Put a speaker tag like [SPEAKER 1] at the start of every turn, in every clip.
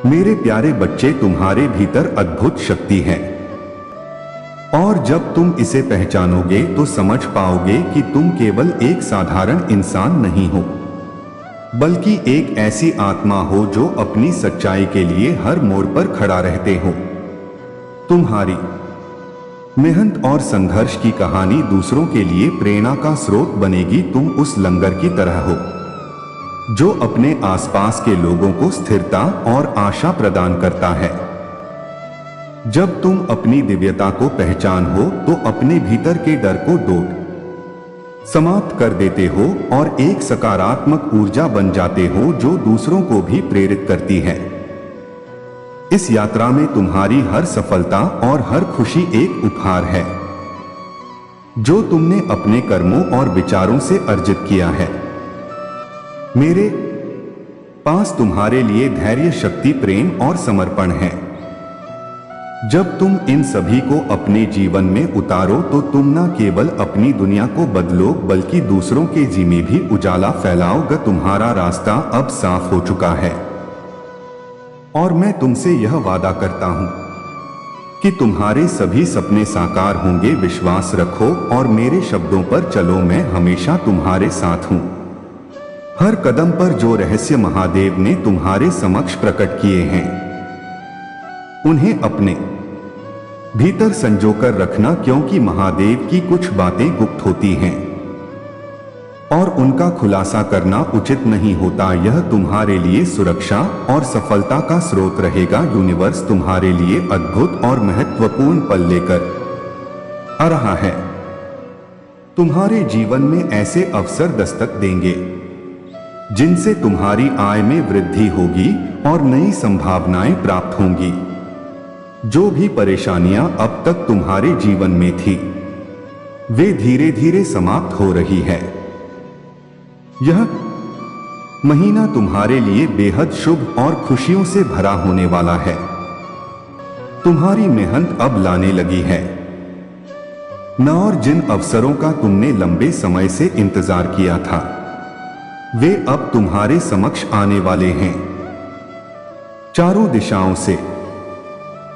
[SPEAKER 1] मेरे प्यारे बच्चे, तुम्हारे भीतर अद्भुत शक्ति है और जब तुम इसे पहचानोगे तो समझ पाओगे कि तुम केवल एक साधारण इंसान नहीं हो, बल्कि एक ऐसी आत्मा हो जो अपनी सच्चाई के लिए हर मोड़ पर खड़ा रहते हो। तुम्हारी मेहनत और संघर्ष की कहानी दूसरों के लिए प्रेरणा का स्रोत बनेगी। तुम उस लंगर की तरह हो जो अपने आसपास के लोगों को स्थिरता और आशा प्रदान करता है। जब तुम अपनी दिव्यता को पहचान हो तो अपने भीतर के डर को दौड़ समाप्त कर देते हो और एक सकारात्मक ऊर्जा बन जाते हो जो दूसरों को भी प्रेरित करती है। इस यात्रा में तुम्हारी हर सफलता और हर खुशी एक उपहार है जो तुमने अपने कर्मों और विचारों से अर्जित किया है। मेरे पास तुम्हारे लिए धैर्य, शक्ति, प्रेम और समर्पण है। जब तुम इन सभी को अपने जीवन में उतारो तो तुम न केवल अपनी दुनिया को बदलो बल्कि दूसरों के जीवन में भी उजाला फैलाओगे। तुम्हारा रास्ता अब साफ हो चुका है और मैं तुमसे यह वादा करता हूं कि तुम्हारे सभी सपने साकार होंगे। विश्वास रखो और मेरे शब्दों पर चलो। मैं हमेशा तुम्हारे साथ हूं। हर कदम पर जो रहस्य महादेव ने तुम्हारे समक्ष प्रकट किए हैं उन्हें अपने भीतर संजोकर रखना, क्योंकि महादेव की कुछ बातें गुप्त होती हैं और उनका खुलासा करना उचित नहीं होता। यह तुम्हारे लिए सुरक्षा और सफलता का स्रोत रहेगा। यूनिवर्स तुम्हारे लिए अद्भुत और महत्वपूर्ण पल लेकर आ रहा है। तुम्हारे जीवन में ऐसे अवसर दस्तक देंगे जिनसे तुम्हारी आय में वृद्धि होगी और नई संभावनाएं प्राप्त होंगी। जो भी परेशानियां अब तक तुम्हारे जीवन में थी वे धीरे धीरे समाप्त हो रही है। यह महीना तुम्हारे लिए बेहद शुभ और खुशियों से भरा होने वाला है। तुम्हारी मेहनत अब लाने लगी है न, और जिन अवसरों का तुमने लंबे समय से इंतजार किया था वे अब तुम्हारे समक्ष आने वाले हैं। चारों दिशाओं से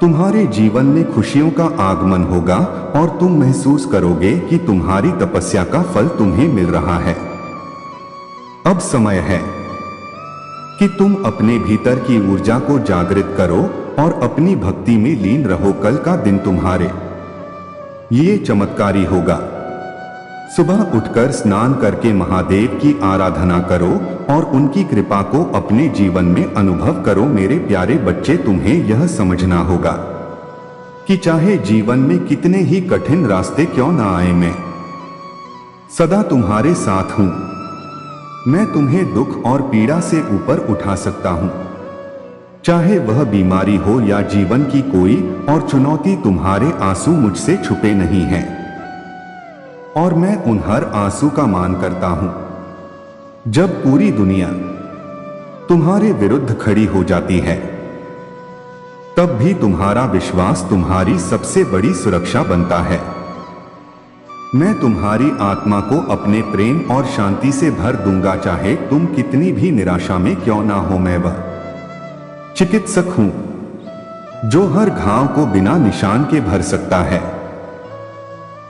[SPEAKER 1] तुम्हारे जीवन में खुशियों का आगमन होगा और तुम महसूस करोगे कि तुम्हारी तपस्या का फल तुम्हें मिल रहा है। अब समय है कि तुम अपने भीतर की ऊर्जा को जागृत करो और अपनी भक्ति में लीन रहो। कल का दिन तुम्हारे लिए चमत्कारी होगा। सुबह उठकर स्नान करके महादेव की आराधना करो और उनकी कृपा को अपने जीवन में अनुभव करो। मेरे प्यारे बच्चे, तुम्हें यह समझना होगा कि चाहे जीवन में कितने ही कठिन रास्ते क्यों ना आए, मैं सदा तुम्हारे साथ हूं। मैं तुम्हें दुख और पीड़ा से ऊपर उठा सकता हूं, चाहे वह बीमारी हो या जीवन की कोई और चुनौती। तुम्हारे आंसू मुझसे छुपे नहीं हैं और मैं उन हर आंसू का मान करता हूं। जब पूरी दुनिया तुम्हारे विरुद्ध खड़ी हो जाती है तब भी तुम्हारा विश्वास तुम्हारी सबसे बड़ी सुरक्षा बनता है। मैं तुम्हारी आत्मा को अपने प्रेम और शांति से भर दूंगा, चाहे तुम कितनी भी निराशा में क्यों ना हो। मैं वह चिकित्सक हूं जो हर घाव को बिना निशान के भर सकता है।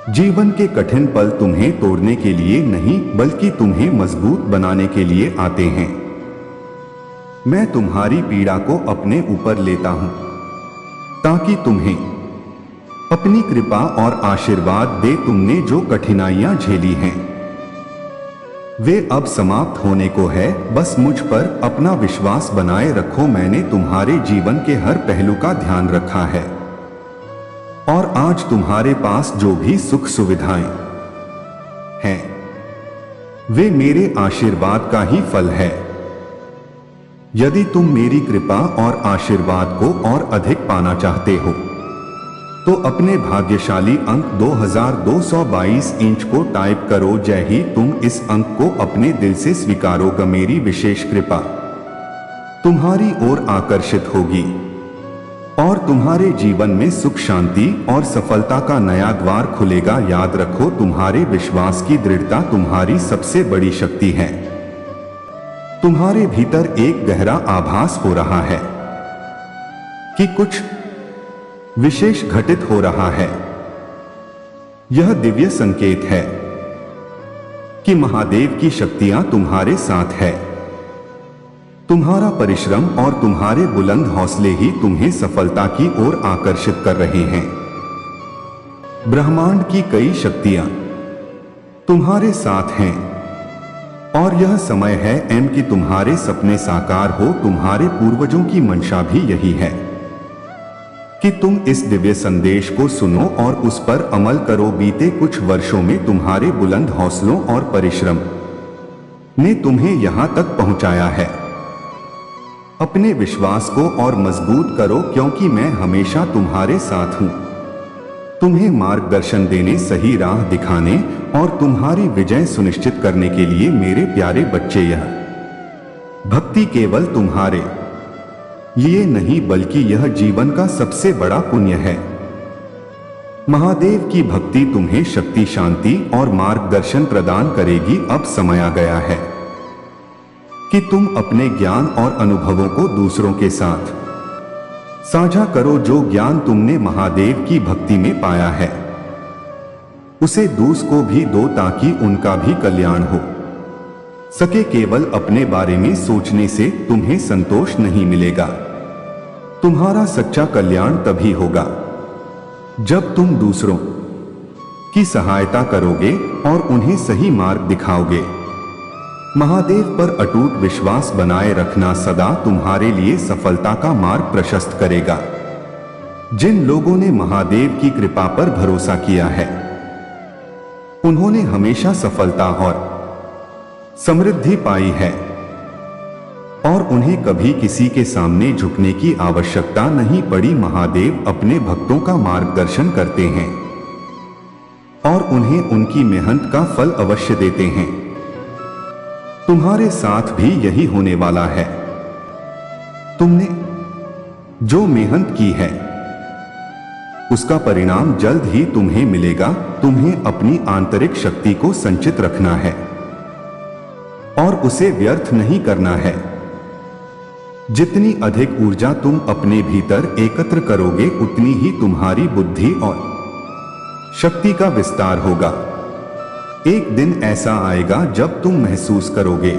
[SPEAKER 1] जीवन के कठिन पल तुम्हें तोड़ने के लिए नहीं बल्कि तुम्हें मजबूत बनाने के लिए आते हैं। मैं तुम्हारी पीड़ा को अपने ऊपर लेता हूं ताकि तुम्हें अपनी कृपा और आशीर्वाद दे। तुमने जो कठिनाइयां झेली हैं वे अब समाप्त होने को है। बस मुझ पर अपना विश्वास बनाए रखो। मैंने तुम्हारे जीवन के हर पहलू का ध्यान रखा है और आज तुम्हारे पास जो भी सुख सुविधाएं हैं वे मेरे आशीर्वाद का ही फल है। यदि तुम मेरी कृपा और आशीर्वाद को और अधिक पाना चाहते हो तो अपने भाग्यशाली अंक 2222 इंच को टाइप करो। जय ही तुम इस अंक को अपने दिल से स्वीकारोगे। मेरी विशेष कृपा तुम्हारी ओर आकर्षित होगी और तुम्हारे जीवन में सुख, शांति और सफलता का नया द्वार खुलेगा। याद रखो, तुम्हारे विश्वास की दृढ़ता तुम्हारी सबसे बड़ी शक्ति है। तुम्हारे भीतर एक गहरा आभास हो रहा है कि कुछ विशेष घटित हो रहा है। यह दिव्य संकेत है कि महादेव की शक्तियां तुम्हारे साथ है। तुम्हारा परिश्रम और तुम्हारे बुलंद हौसले ही तुम्हें सफलता की ओर आकर्षित कर रहे हैं। ब्रह्मांड की कई शक्तियां तुम्हारे साथ हैं और यह समय है कि तुम्हारे सपने साकार हो। तुम्हारे पूर्वजों की मंशा भी यही है कि तुम इस दिव्य संदेश को सुनो और उस पर अमल करो। बीते कुछ वर्षों में तुम्हारे बुलंद हौसलों और परिश्रम ने तुम्हें यहां तक पहुंचाया है। अपने विश्वास को और मजबूत करो, क्योंकि मैं हमेशा तुम्हारे साथ हूं। तुम्हें मार्गदर्शन देने, सही राह दिखाने और तुम्हारी विजय सुनिश्चित करने के लिए मेरे प्यारे बच्चे। यह भक्ति केवल तुम्हारे लिए नहीं, बल्कि यह जीवन का सबसे बड़ा पुण्य है। महादेव की भक्ति तुम्हें शक्ति, शांति और मार्गदर्शन प्रदान करेगी। अब समय आ गया है कि तुम अपने ज्ञान और अनुभवों को दूसरों के साथ साझा करो। जो ज्ञान तुमने महादेव की भक्ति में पाया है उसे दूसरों को भी दो, ताकि उनका भी कल्याण हो सके। केवल अपने बारे में सोचने से तुम्हें संतोष नहीं मिलेगा। तुम्हारा सच्चा कल्याण तभी होगा जब तुम दूसरों की सहायता करोगे और उन्हें सही मार्ग दिखाओगे। महादेव पर अटूट विश्वास बनाए रखना सदा तुम्हारे लिए सफलता का मार्ग प्रशस्त करेगा। जिन लोगों ने महादेव की कृपा पर भरोसा किया है उन्होंने हमेशा सफलता और समृद्धि पाई है और उन्हें कभी किसी के सामने झुकने की आवश्यकता नहीं पड़ी। महादेव अपने भक्तों का मार्गदर्शन करते हैं और उन्हें उनकी मेहनत का फल अवश्य देते हैं। तुम्हारे साथ भी यही होने वाला है। तुमने जो मेहनत की है उसका परिणाम जल्द ही तुम्हें मिलेगा। तुम्हें अपनी आंतरिक शक्ति को संचित रखना है और उसे व्यर्थ नहीं करना है। जितनी अधिक ऊर्जा तुम अपने भीतर एकत्र करोगे, उतनी ही तुम्हारी बुद्धि और शक्ति का विस्तार होगा। एक दिन ऐसा आएगा जब तुम महसूस करोगे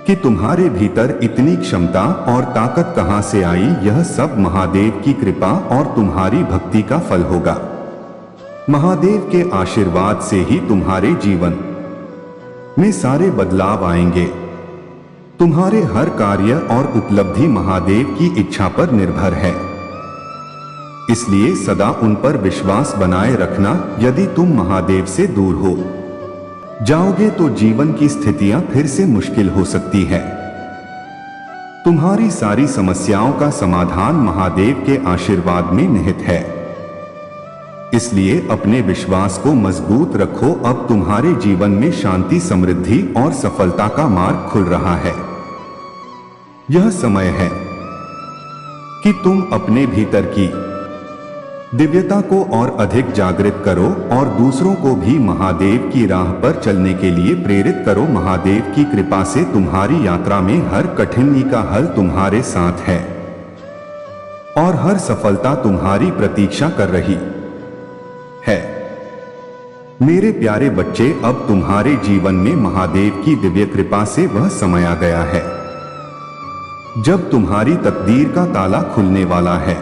[SPEAKER 1] कि तुम्हारे भीतर इतनी क्षमता और ताकत कहां से आई। यह सब महादेव की कृपा और तुम्हारी भक्ति का फल होगा। महादेव के आशीर्वाद से ही तुम्हारे जीवन में सारे बदलाव आएंगे। तुम्हारे हर कार्य और उपलब्धि महादेव की इच्छा पर निर्भर है, इसलिए सदा उन पर विश्वास बनाए रखना। यदि तुम महादेव से दूर हो जाओगे तो जीवन की स्थितियां फिर से मुश्किल हो सकती है। तुम्हारी सारी समस्याओं का समाधान महादेव के आशीर्वाद में निहित है, इसलिए अपने विश्वास को मजबूत रखो। अब तुम्हारे जीवन में शांति, समृद्धि और सफलता का मार्ग खुल रहा है। यह समय है कि तुम अपने भीतर की दिव्यता को और अधिक जागृत करो और दूसरों को भी महादेव की राह पर चलने के लिए प्रेरित करो। महादेव की कृपा से तुम्हारी यात्रा में हर कठिनाई का हल तुम्हारे साथ है और हर सफलता तुम्हारी प्रतीक्षा कर रही है। मेरे प्यारे बच्चे, अब तुम्हारे जीवन में महादेव की दिव्य कृपा से वह समय आ गया है जब तुम्हारी तकदीर का ताला खुलने वाला है।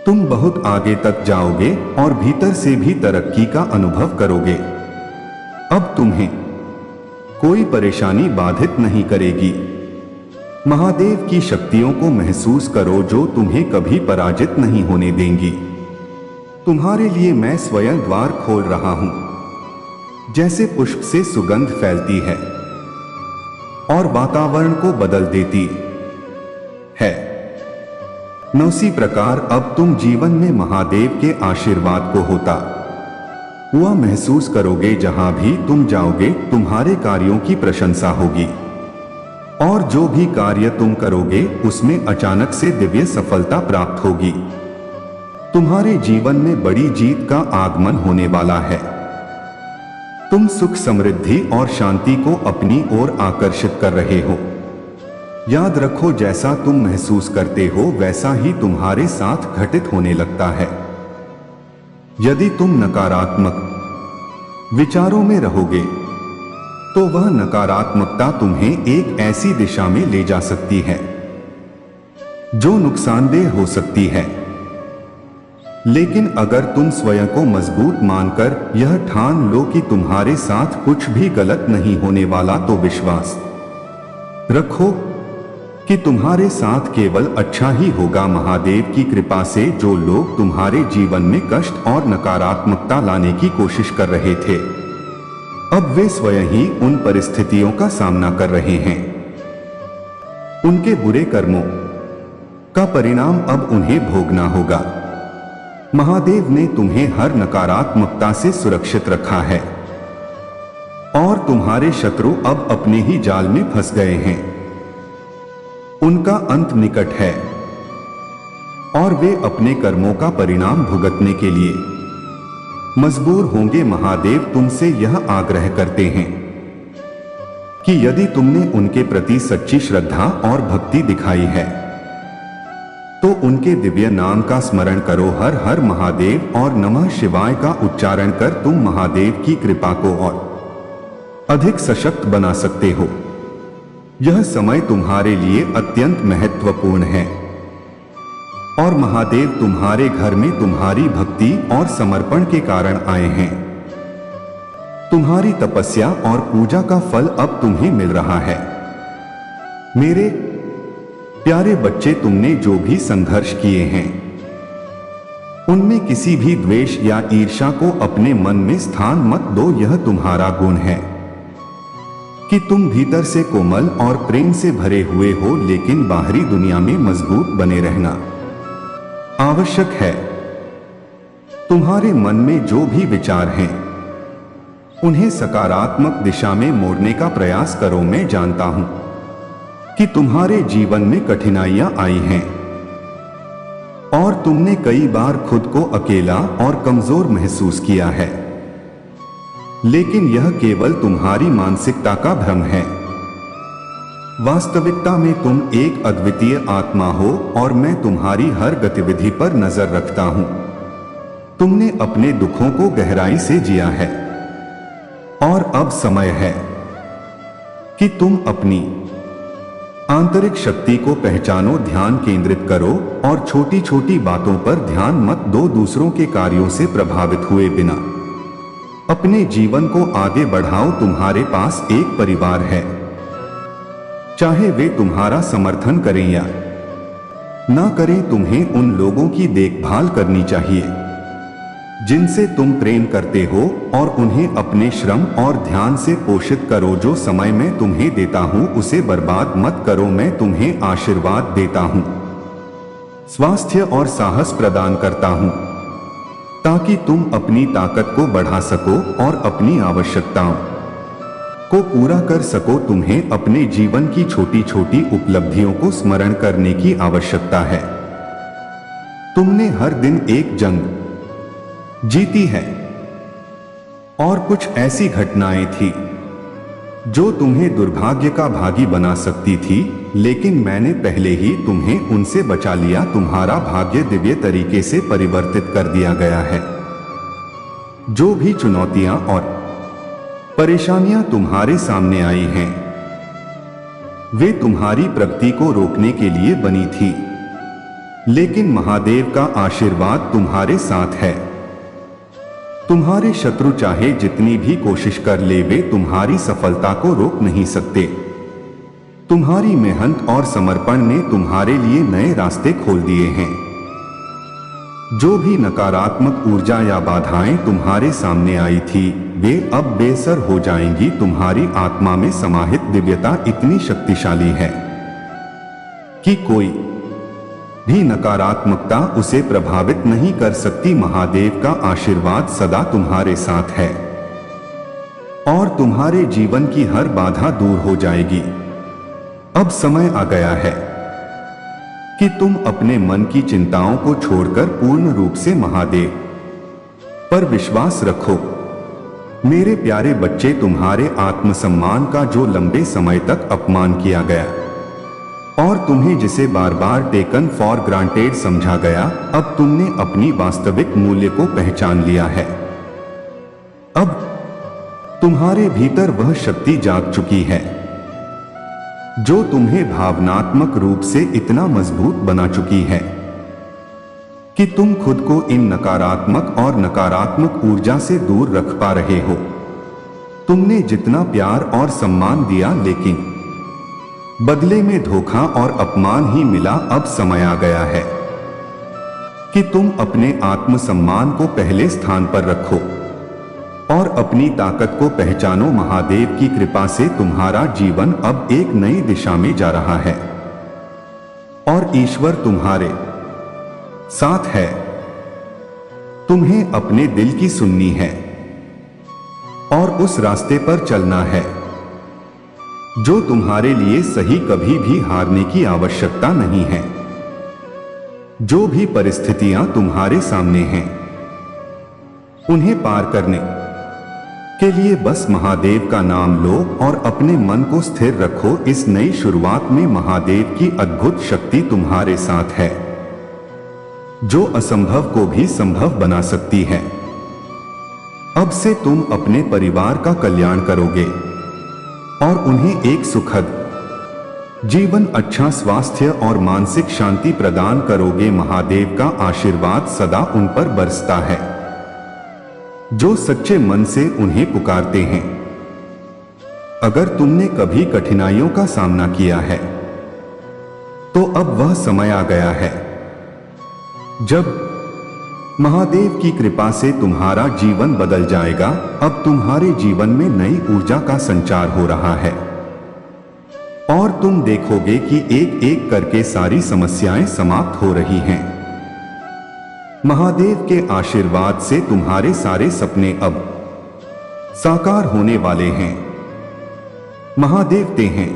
[SPEAKER 1] तुम बहुत आगे तक जाओगे और भीतर से भी तरक्की का अनुभव करोगे। अब तुम्हें कोई परेशानी बाधित नहीं करेगी। महादेव की शक्तियों को महसूस करो जो तुम्हें कभी पराजित नहीं होने देंगी। तुम्हारे लिए मैं स्वयं द्वार खोल रहा हूं, जैसे पुष्प से सुगंध फैलती है और वातावरण को बदल देती है, उसी प्रकार अब तुम जीवन में महादेव के आशीर्वाद को होता हुआ महसूस करोगे। जहां भी तुम जाओगे तुम्हारे कार्यों की प्रशंसा होगी और जो भी कार्य तुम करोगे उसमें अचानक से दिव्य सफलता प्राप्त होगी। तुम्हारे जीवन में बड़ी जीत का आगमन होने वाला है। तुम सुख, समृद्धि और शांति को अपनी ओर आकर्षित कर रहे हो। याद रखो, जैसा तुम महसूस करते हो वैसा ही तुम्हारे साथ घटित होने लगता है। यदि तुम नकारात्मक विचारों में रहोगे तो वह नकारात्मकता तुम्हें एक ऐसी दिशा में ले जा सकती है जो नुकसानदेह हो सकती है। लेकिन अगर तुम स्वयं को मजबूत मानकर यह ठान लो कि तुम्हारे साथ कुछ भी गलत नहीं होने वाला, तो विश्वास रखो कि तुम्हारे साथ केवल अच्छा ही होगा। महादेव की कृपा से जो लोग तुम्हारे जीवन में कष्ट और नकारात्मकता लाने की कोशिश कर रहे थे, अब वे स्वयं ही उन परिस्थितियों का सामना कर रहे हैं। उनके बुरे कर्मों का परिणाम अब उन्हें भोगना होगा। महादेव ने तुम्हें हर नकारात्मकता से सुरक्षित रखा है और तुम्हारे शत्रु अब अपने ही जाल में फंस गए हैं। उनका अंत निकट है और वे अपने कर्मों का परिणाम भुगतने के लिए मजबूर होंगे। महादेव तुमसे यह आग्रह करते हैं कि यदि तुमने उनके प्रति सच्ची श्रद्धा और भक्ति दिखाई है तो उनके दिव्य नाम का स्मरण करो। हर हर महादेव और नमः शिवाय का उच्चारण कर तुम महादेव की कृपा को और अधिक सशक्त बना सकते हो। यह समय तुम्हारे लिए अत्यंत महत्वपूर्ण है और महादेव तुम्हारे घर में तुम्हारी भक्ति और समर्पण के कारण आए हैं। तुम्हारी तपस्या और पूजा का फल अब तुम्हें मिल रहा है। मेरे प्यारे बच्चे, तुमने जो भी संघर्ष किए हैं उनमें किसी भी द्वेष या ईर्ष्या को अपने मन में स्थान मत दो। यह तुम्हारा गुण है कि तुम भीतर से कोमल और प्रेम से भरे हुए हो, लेकिन बाहरी दुनिया में मजबूत बने रहना आवश्यक है। तुम्हारे मन में जो भी विचार हैं उन्हें सकारात्मक दिशा में मोड़ने का प्रयास करो। मैं जानता हूं कि तुम्हारे जीवन में कठिनाइयां आई हैं और तुमने कई बार खुद को अकेला और कमजोर महसूस किया है, लेकिन यह केवल तुम्हारी मानसिकता का भ्रम है। वास्तविकता में तुम एक अद्वितीय आत्मा हो और मैं तुम्हारी हर गतिविधि पर नजर रखता हूं। तुमने अपने दुखों को गहराई से जिया है और अब समय है कि तुम अपनी आंतरिक शक्ति को पहचानो, ध्यान केंद्रित करो और छोटी छोटी बातों पर ध्यान मत दो। दूसरों के कार्यों से प्रभावित हुए बिना अपने जीवन को आगे बढ़ाओ। तुम्हारे पास एक परिवार है, चाहे वे तुम्हारा समर्थन करें या ना करें, तुम्हें उन लोगों की देखभाल करनी चाहिए जिनसे तुम प्रेम करते हो और उन्हें अपने श्रम और ध्यान से पोषित करो। जो समय मैं तुम्हें देता हूं उसे बर्बाद मत करो। मैं तुम्हें आशीर्वाद देता हूं, स्वास्थ्य और साहस प्रदान करता हूं ताकि तुम अपनी ताकत को बढ़ा सको और अपनी आवश्यकताओं को पूरा कर सको। तुम्हें अपने जीवन की छोटी छोटी उपलब्धियों को स्मरण करने की आवश्यकता है। तुमने हर दिन एक जंग जीती है और कुछ ऐसी घटनाएं थी जो तुम्हें दुर्भाग्य का भागी बना सकती थी, लेकिन मैंने पहले ही तुम्हें उनसे बचा लिया। तुम्हारा भाग्य दिव्य तरीके से परिवर्तित कर दिया गया है। जो भी चुनौतियां और परेशानियां तुम्हारे सामने आई हैं, वे तुम्हारी प्रगति को रोकने के लिए बनी थी, लेकिन महादेव का आशीर्वाद तुम्हारे साथ है। तुम्हारे शत्रु चाहे जितनी भी कोशिश कर ले, वे तुम्हारी सफलता को रोक नहीं सकते। तुम्हारी मेहनत और समर्पण ने तुम्हारे लिए नए रास्ते खोल दिए हैं। जो भी नकारात्मक ऊर्जा या बाधाएं तुम्हारे सामने आई थी, वे अब बेअसर हो जाएंगी। तुम्हारी आत्मा में समाहित दिव्यता इतनी शक्तिशाली है कि कोई भी नकारात्मकता उसे प्रभावित नहीं कर सकती। महादेव का आशीर्वाद सदा तुम्हारे साथ है और तुम्हारे जीवन की हर बाधा दूर हो जाएगी। अब समय आ गया है कि तुम अपने मन की चिंताओं को छोड़कर पूर्ण रूप से महादेव पर विश्वास रखो। मेरे प्यारे बच्चे, तुम्हारे आत्मसम्मान का जो लंबे समय तक अपमान किया गया और तुम्हें जिसे बार बार टेकन फॉर ग्रांटेड समझा गया, अब तुमने अपनी वास्तविक मूल्य को पहचान लिया है। अब तुम्हारे भीतर वह शक्ति जाग चुकी है जो तुम्हें भावनात्मक रूप से इतना मजबूत बना चुकी है कि तुम खुद को इन नकारात्मक और नकारात्मक ऊर्जा से दूर रख पा रहे हो। तुमने जितना प्यार और सम्मान दिया, लेकिन बदले में धोखा और अपमान ही मिला। अब समय आ गया है कि तुम अपने आत्मसम्मान को पहले स्थान पर रखो और अपनी ताकत को पहचानो। महादेव की कृपा से तुम्हारा जीवन अब एक नई दिशा में जा रहा है और ईश्वर तुम्हारे साथ है। तुम्हें अपने दिल की सुननी है और उस रास्ते पर चलना है जो तुम्हारे लिए सही। कभी भी हारने की आवश्यकता नहीं है। जो भी परिस्थितियां तुम्हारे सामने हैं, उन्हें पार करने के लिए बस महादेव का नाम लो और अपने मन को स्थिर रखो। इस नई शुरुआत में महादेव की अद्भुत शक्ति तुम्हारे साथ है जो असंभव को भी संभव बना सकती है। अब से तुम अपने परिवार का कल्याण करोगे और उन्हें एक सुखद जीवन, अच्छा स्वास्थ्य और मानसिक शांति प्रदान करोगे। महादेव का आशीर्वाद सदा उन पर बरसता है जो सच्चे मन से उन्हें पुकारते हैं। अगर तुमने कभी कठिनाइयों का सामना किया है तो अब वह समय आ गया है जब महादेव की कृपा से तुम्हारा जीवन बदल जाएगा। अब तुम्हारे जीवन में नई ऊर्जा का संचार हो रहा है और तुम देखोगे कि एक एक करके सारी समस्याएं समाप्त हो रही हैं। महादेव के आशीर्वाद से तुम्हारे सारे सपने अब साकार होने वाले हैं। महादेवते हैं,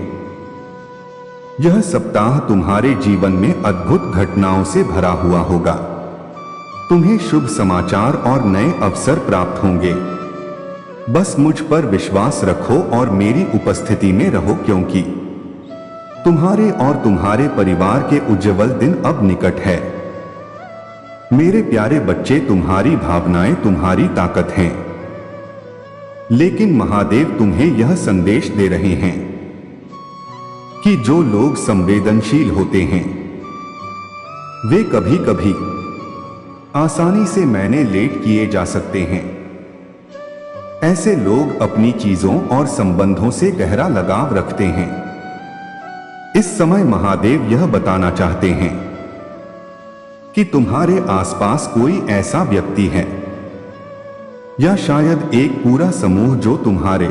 [SPEAKER 1] यह सप्ताह तुम्हारे जीवन में अद्भुत घटनाओं से भरा हुआ होगा। तुम्हें शुभ समाचार और नए अवसर प्राप्त होंगे। बस मुझ पर विश्वास रखो और मेरी उपस्थिति में रहो, क्योंकि तुम्हारे और तुम्हारे परिवार के उज्जवल दिन अब निकट है। मेरे प्यारे बच्चे, तुम्हारी भावनाएं तुम्हारी ताकत हैं, लेकिन महादेव तुम्हें यह संदेश दे रहे हैं कि जो लोग संवेदनशील होते हैं वे कभी कभी आसानी से मैनिपुलेट किए जा सकते हैं। ऐसे लोग अपनी चीजों और संबंधों से गहरा लगाव रखते हैं। इस समय महादेव यह बताना चाहते हैं कि तुम्हारे आसपास कोई ऐसा व्यक्ति है या शायद एक पूरा समूह जो तुम्हारे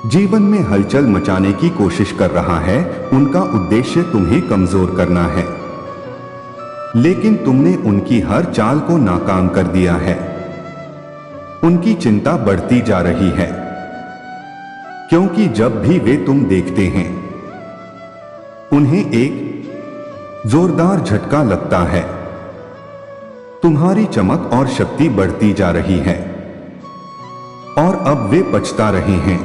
[SPEAKER 1] जीवन में हलचल मचाने की कोशिश कर रहा है। उनका उद्देश्य तुम्हें कमजोर करना है, लेकिन तुमने उनकी हर चाल को नाकाम कर दिया है। उनकी चिंता बढ़ती जा रही है, क्योंकि जब भी वे तुम देखते हैं उन्हें एक जोरदार झटका लगता है। तुम्हारी चमक और शक्ति बढ़ती जा रही है और अब वे पछता रहे हैं।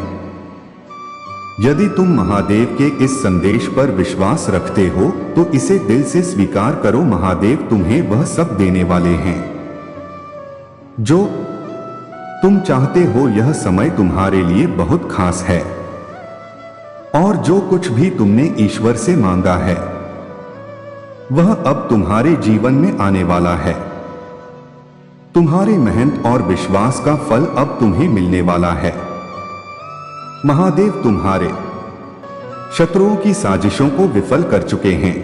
[SPEAKER 1] यदि तुम महादेव के इस संदेश पर विश्वास रखते हो तो इसे दिल से स्वीकार करो। महादेव तुम्हें वह सब देने वाले हैं जो तुम चाहते हो। यह समय तुम्हारे लिए बहुत खास है और जो कुछ भी तुमने ईश्वर से मांगा है वह अब तुम्हारे जीवन में आने वाला है। तुम्हारी मेहनत और विश्वास का फल अब तुम्हें मिलने वाला है। महादेव तुम्हारे शत्रुओं की साजिशों को विफल कर चुके हैं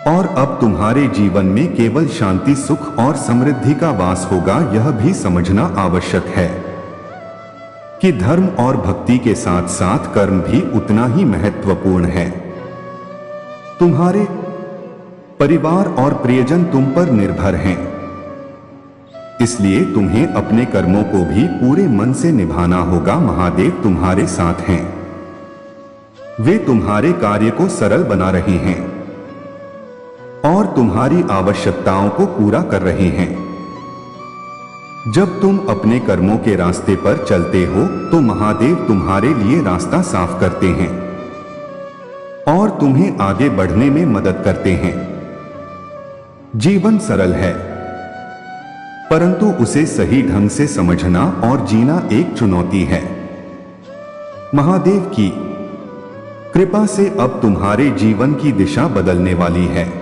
[SPEAKER 1] और अब तुम्हारे जीवन में केवल शांति, सुख और समृद्धि का वास होगा। यह भी समझना आवश्यक है कि धर्म और भक्ति के साथ साथ कर्म भी उतना ही महत्वपूर्ण है। तुम्हारे परिवार और प्रियजन तुम पर निर्भर हैं, इसलिए तुम्हें अपने कर्मों को भी पूरे मन से निभाना होगा। महादेव तुम्हारे साथ हैं, वे तुम्हारे कार्य को सरल बना रहे हैं और तुम्हारी आवश्यकताओं को पूरा कर रहे हैं। जब तुम अपने कर्मों के रास्ते पर चलते हो तो महादेव तुम्हारे लिए रास्ता साफ करते हैं और तुम्हें आगे बढ़ने में मदद करते हैं। जीवन सरल है, परंतु उसे सही ढंग से समझना और जीना एक चुनौती है। महादेव की कृपा से अब तुम्हारे जीवन की दिशा बदलने वाली है।